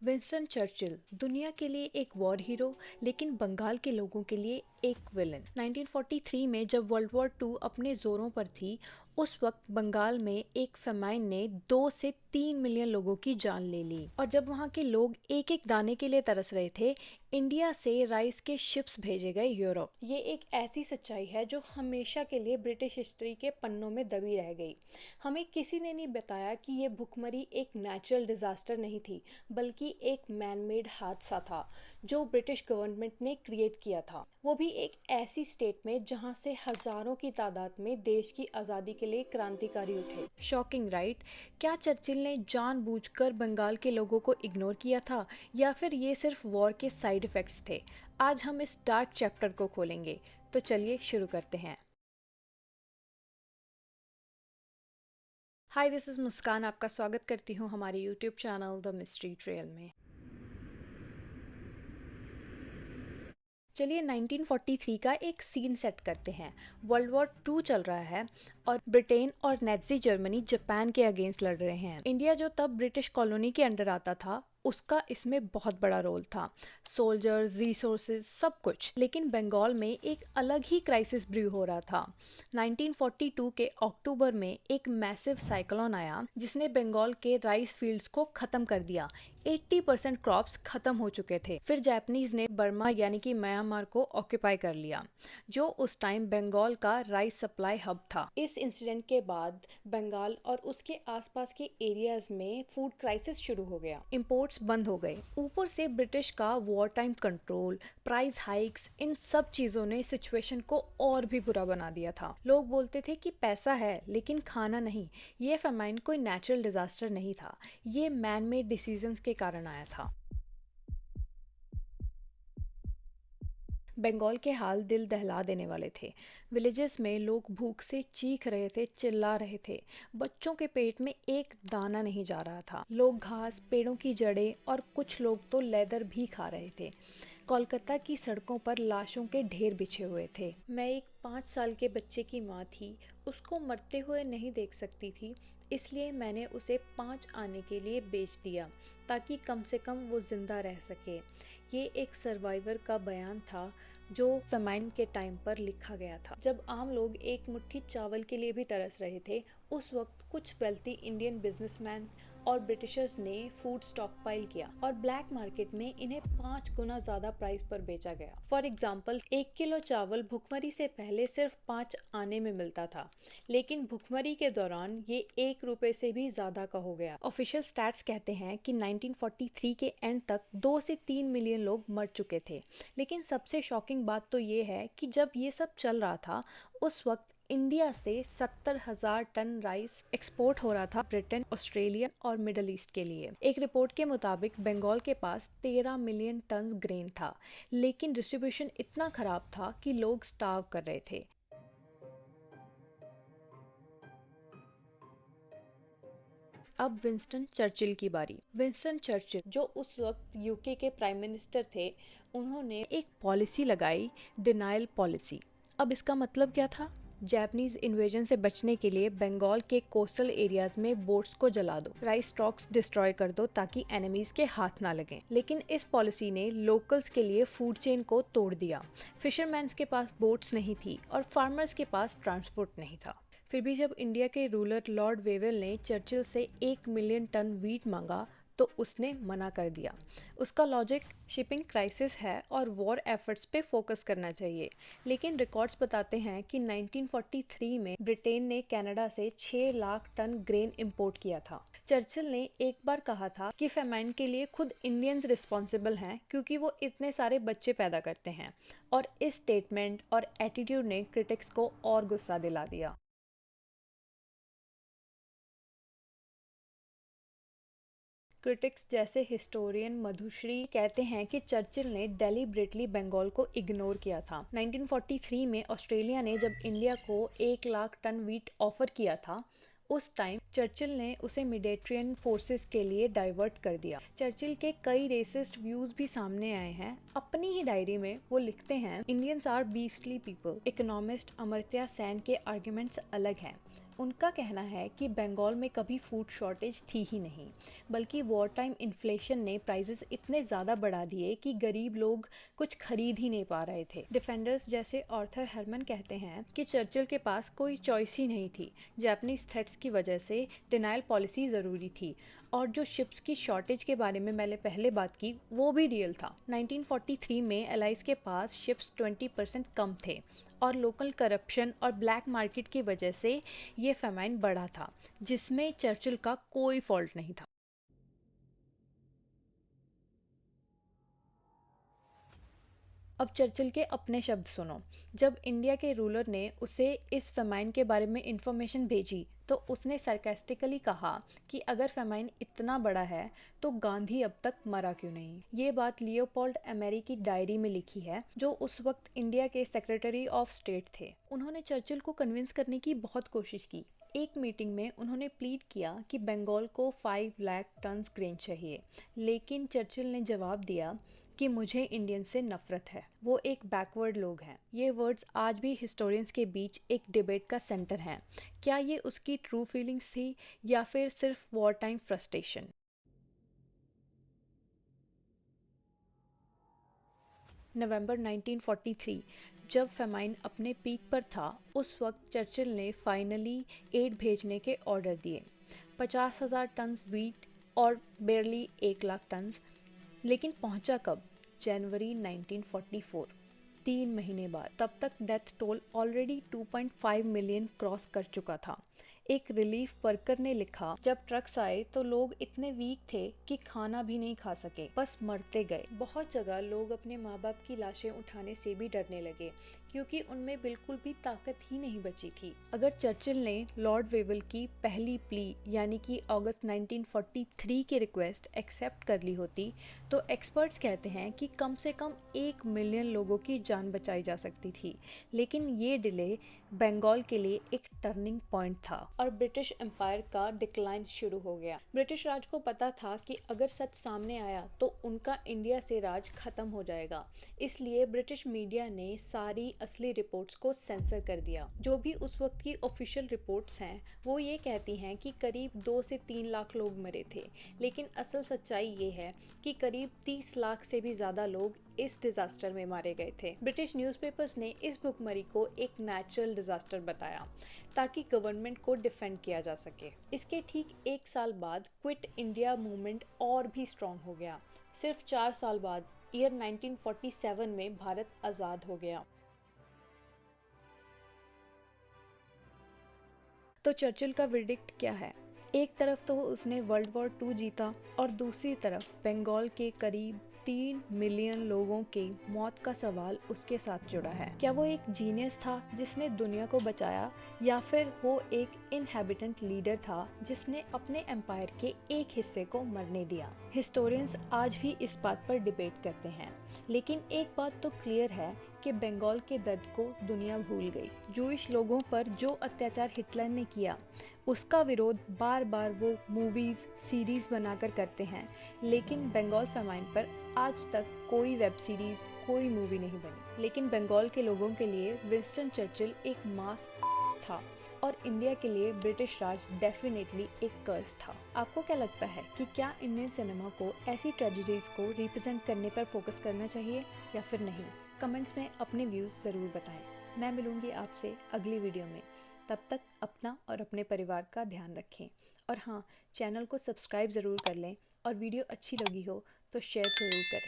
Winston Churchill दुनिया के लिए एक वॉर हीरो, लेकिन बंगाल के लोगों के लिए एक विलन। 1943 में जब वर्ल्ड वॉर टू अपने जोरों पर थी, उस वक्त बंगाल में एक फेमाइन ने 2 से 3 मिलियन लोगों की जान ले ली। और जब वहाँ के लोग एक एक दाने के लिए तरस रहे थे, इंडिया से राइस के शिप्स भेजे गए यूरोप। ये एक ऐसी सच्चाई है जो हमेशा के लिए ब्रिटिश हिस्ट्री के पन्नों में दबी रह गई। हमें किसी ने नहीं बताया कि ये भुखमरी एक नेचुरल डिजास्टर नहीं थी, बल्कि एक मैन मेड हादसा था जो ब्रिटिश गवर्नमेंट ने क्रिएट किया था, वो भी एक ऐसी स्टेट में जहां से हजारों की तादाद में देश की आज़ादी के लिए क्रांतिकारी उठे। Shocking right? क्या चर्चिल ने जानबूझकर बंगाल के लोगों को इग्नोर किया था, या फिर ये सिर्फ वॉर के साइड इफेक्ट्स थे? आज हम इस डार्क चैप्टर को खोलेंगे, तो चलिए शुरू करते हैं। हाय, दिस इज़ मुस्कान। आपका स्वागत करती हूँ हमारे YouTube channel the mystery trail में। चलिए 1943 का एक सीन सेट करते हैं। वर्ल्ड वॉर टू चल रहा है और ब्रिटेन और नाज़ी जर्मनी जापान के अगेंस्ट लड़ रहे हैं। इंडिया, जो तब ब्रिटिश कॉलोनी के अंडर आता था, उसका इसमें बहुत बड़ा रोल था। सोल्जर्स, रिसोर्सेज, सब कुछ। लेकिन बंगाल में एक अलग ही क्राइसिस ब्रू हो रहा था। 1942 के अक्टूबर में एक मैसिव साइक्लोन आया जिसने बंगाल के राइस फील्ड्स को खत्म कर दिया। 80% क्रॉप्स खत्म हो चुके थे। फिर जापानीज ने बर्मा यानी कि म्यांमार को ऑक्यूपाई कर लिया, जो उस टाइम बंगाल का राइस सप्लाई हब था। इस इंसिडेंट के बाद बंगाल और उसके आसपास के एरियाज में फूड क्राइसिस शुरू हो गया। इंपोर्ट्स बंद हो गए। ऊपर से ब्रिटिश का war time control, price hikes, इन सब चीजों ने सिचुएशन को और भी बुरा बना दिया था। लोग बोलते थे कि पैसा है लेकिन खाना नहीं। ये फेमाइन कोई नेचुरल डिजास्टर नहीं था, ये मैन मेड डिसीजंस के कारण आया था। बंगाल के हाल दिल दहला देने वाले थे। विलेजेस में लोग भूख से चीख रहे थे, चिल्ला रहे थे। बच्चों के पेट में एक दाना नहीं जा रहा था। लोग घास, पेड़ों की जड़ें और कुछ लोग तो लेदर भी खा रहे थे। कोलकाता की सड़कों पर लाशों के ढेर बिछे हुए थे। मैं एक 5 साल के बच्चे की माँ थी, उसको मरते हुए नहीं देख सकती थी, इसलिए मैंने उसे 5 आने के लिए बेच दिया ताकि कम से कम वो जिंदा रह सके। ये एक सर्वाइवर का बयान था जो फेमाइन के टाइम पर लिखा गया था, जब आम लोग एक मुट्ठी चावल के लिए भी तरस रहे थे। उस वक्त कुछ वेल्थी इंडियन बिजनेसमैन और ब्रिटिशर्स ने फूड स्टॉक पाइल किया और ब्लैक मार्केट में इन्हें 5 गुना ज्यादा प्राइस पर बेचा गया। फॉर एग्जाम्पल, 1 किलो चावल भुखमरी से पहले सिर्फ 5 आने में मिलता था, लेकिन भुखमरी के दौरान ये 1 रुपए से भी ज्यादा का हो गया। ऑफिशियल स्टैट्स कहते हैं कि 1943 के एंड तक 2 से 3 मिलियन लोग मर चुके थे। लेकिन सबसे शॉकिंग बात तो ये है कि जब ये सब चल रहा था, उस वक्त इंडिया से 70,000 टन राइस एक्सपोर्ट हो रहा था ब्रिटेन, ऑस्ट्रेलिया और मिडल ईस्ट के लिए। एक रिपोर्ट के मुताबिक बंगाल के पास 13 मिलियन टन ग्रेन था, लेकिन डिस्ट्रीब्यूशन इतना खराब था कि लोग स्टार्व कर रहे थे। अब विंस्टन चर्चिल की बारी। विंस्टन चर्चिल, जो उस वक्त यूके के प्राइम मिनिस्टर थे, उन्होंने एक पॉलिसी लगाई, डिनायल पॉलिसी। अब इसका मतलब क्या था? जापानीज इन्वेजन से बचने के लिए बंगाल के कोस्टल एरियाज में बोट्स को जला दो, राइस स्टॉक्स डिस्ट्रॉय कर दो ताकि एनिमीज के हाथ ना लगें। लेकिन इस पॉलिसी ने लोकल्स के लिए फूड चेन को तोड़ दिया। फिशरमैन्स के पास बोट्स नहीं थी और फार्मर्स के पास ट्रांसपोर्ट नहीं था। फिर भी जब इंडिया के रूलर लॉर्ड वेवेल ने चर्चिल से 1 मिलियन टन वीट मांगा, तो उसने मना कर दिया। उसका लॉजिक, शिपिंग क्राइसिस है और वॉर एफर्ट्स पे फोकस करना चाहिए। लेकिन रिकॉर्ड्स बताते हैं कि 1943 में ब्रिटेन ने कनाडा से 6 लाख टन ग्रेन इंपोर्ट किया था। चर्चिल ने एक बार कहा था कि फेमाइन के लिए खुद इंडियंस रिस्पॉन्सिबल हैं, क्योंकि वो इतने सारे बच्चे पैदा करते हैं। और इस स्टेटमेंट और एटीट्यूड ने क्रिटिक्स को और गुस्सा दिला दिया। क्रिटिक्स जैसे हिस्टोरियन मधुश्री कहते हैं कि चर्चिल ने डेलिब्रेटली बंगाल को इग्नोर किया था। 1943 में ऑस्ट्रेलिया ने जब इंडिया को 1 लाख टन वीट ऑफर किया था, उस टाइम चर्चिल ने उसे मिडिटेरियन फोर्सेस के लिए डाइवर्ट कर दिया। चर्चिल के कई रेसिस्ट व्यूज भी सामने आए हैं। अपनी ही डायरी में वो लिखते हैं, Indians are beastly people. Economist Amartya Sen के आर्ग्यूमेंट्स अलग हैं। उनका कहना है कि बंगाल में कभी फूड शॉर्टेज थी ही नहीं, बल्कि वॉर टाइम इन्फ्लेशन ने प्राइसेस इतने ज़्यादा बढ़ा दिए कि गरीब लोग कुछ खरीद ही नहीं पा रहे थे। डिफेंडर्स जैसे आर्थर हरमन कहते हैं कि चर्चिल के पास कोई चॉइस ही नहीं थी। जापानीज थ्रेट्स की वजह से डिनाइल पॉलिसी ज़रूरी थी, और जो शिप्स की शॉर्टेज के बारे में मैंने पहले बात की वो भी रियल था। 1943 में एलाइज के पास शिप्स 20% कम थे, और लोकल करप्शन और ब्लैक मार्केट की वजह से ये फेमाइन बढ़ा था, जिसमें चर्चिल का कोई फॉल्ट नहीं था। अब चर्चिल के अपने शब्द सुनो। जब इंडिया के रूलर ने उसे इस फेमाइन के बारे में इंफॉर्मेशन भेजी तो उसने सरकास्टिकली कहा कि अगर फेमाइन इतना बड़ा है तो गांधी अब तक मरा क्यों नहीं। ये बात लियोपोल्ड एमेरी की डायरी में लिखी है, जो उस वक्त इंडिया के सेक्रेटरी ऑफ स्टेट थे। उन्होंने चर्चिल को कन्विंस करने की बहुत कोशिश की। एक मीटिंग में उन्होंने प्लीड किया कि बंगाल को 5 लाख टन ग्रेन चाहिए, लेकिन चर्चिल ने जवाब दिया कि मुझे इंडियन से नफरत है, वो एक बैकवर्ड लोग हैं। ये वर्ड्स आज भी हिस्टोरियंस के बीच एक डिबेट का सेंटर हैं। क्या ये उसकी ट्रू फीलिंग्स थी या फिर सिर्फ वॉर टाइम फ्रस्ट्रेशन। नवंबर 1943, जब फेमाइन अपने पीक पर था, उस वक्त चर्चिल ने फाइनली एड भेजने के ऑर्डर दिए। 50,000 टन वीट और बेरली 1 लाख टन। लेकिन पहुंचा कब? जनवरी 1944, 3 महीने बाद। तब तक death toll already 2.5 million cross कर चुका था। एक रिलीफ वर्कर ने लिखा, जब ट्रक्स आए तो लोग इतने वीक थे कि खाना भी नहीं खा सके, बस मरते गए। बहुत जगह लोग अपने माँ बाप की लाशें उठाने से भी डरने लगे, क्योंकि उनमें बिल्कुल भी ताकत ही नहीं बची थी। अगर चर्चिल ने लॉर्ड वेवल की पहली प्ली यानी कि अगस्त 1943 की रिक्वेस्ट एक्सेप्ट कर ली होती तो एक्सपर्ट्स कहते हैं कि कम से कम 1 मिलियन लोगों की जान बचाई जा सकती थी। लेकिन ये डिले बंगाल के लिए एक टर्निंग पॉइंट था और ब्रिटिश एम्पायर का डिक्लाइन शुरू हो गया। ब्रिटिश राज को पता था कि अगर सच सामने आया तो उनका इंडिया से राज खत्म हो जाएगा। इसलिए ब्रिटिश मीडिया ने सारी असली रिपोर्ट्स को सेंसर कर दिया। जो भी उस वक्त की ऑफिशियल रिपोर्ट्स हैं वो ये कहती हैं कि करीब 2 से 3 लाख लोग मरे थे, लेकिन असल सच्चाई ये है कि करीब 30 लाख से भी ज़्यादा लोग इस डिजास्टर में मारे गए थे। ब्रिटिश न्यूज़पेपर्स ने इस भुखमरी को एक नेचुरल डिजास्टर बताया ताकि गवर्नमेंट को डिफेंड किया जा सके। इसके ठीक 1 साल बाद क्विट इंडिया मूवमेंट और भी स्ट्रॉन्ग हो गया। सिर्फ 4 साल बाद ईयर 1947 में भारत आज़ाद हो गया। तो चर्चिल का वर्डिक्ट क्या है? एक तरफ तो उसने वर्ल्ड वॉर 2 जीता और दूसरी तरफ बंगाल के करीब 3 मिलियन लोगों के मौत का सवाल उसके साथ जुड़ा है। क्या वो एक जीनियस था जिसने दुनिया को बचाया, या फिर वो एक इनहेबिटेंट लीडर था जिसने अपने एम्पायर के एक हिस्से को मरने दिया? हिस्टोरियंस आज भी इस बात पर डिबेट करते हैं, लेकिन एक बात तो क्लियर है कि बंगाल के दर्द को दुनिया भूल गई। जूइश लोगों पर जो अत्याचार हिटलर ने किया उसका विरोध बार बार वो मूवीज सीरीज बनाकर करते हैं, लेकिन बंगाल फेमाइन पर आज तक कोई वेब सीरीज कोई मूवी नहीं बनी। लेकिन बंगाल के लोगों के लिए विंस्टन चर्चिल एक मास था और इंडिया के लिए ब्रिटिश राज डेफिनेटली एक कर्ज था। आपको क्या लगता है कि क्या इंडियन सिनेमा को ऐसी ट्रेजेडीज को रिप्रेजेंट करने पर फोकस करना चाहिए या फिर नहीं? कमेंट्स में अपने व्यूज़ ज़रूर बताएं। मैं मिलूंगी आपसे अगली वीडियो में। तब तक अपना और अपने परिवार का ध्यान रखें। और हाँ, चैनल को सब्सक्राइब ज़रूर कर लें और वीडियो अच्छी लगी हो तो शेयर ज़रूर करें।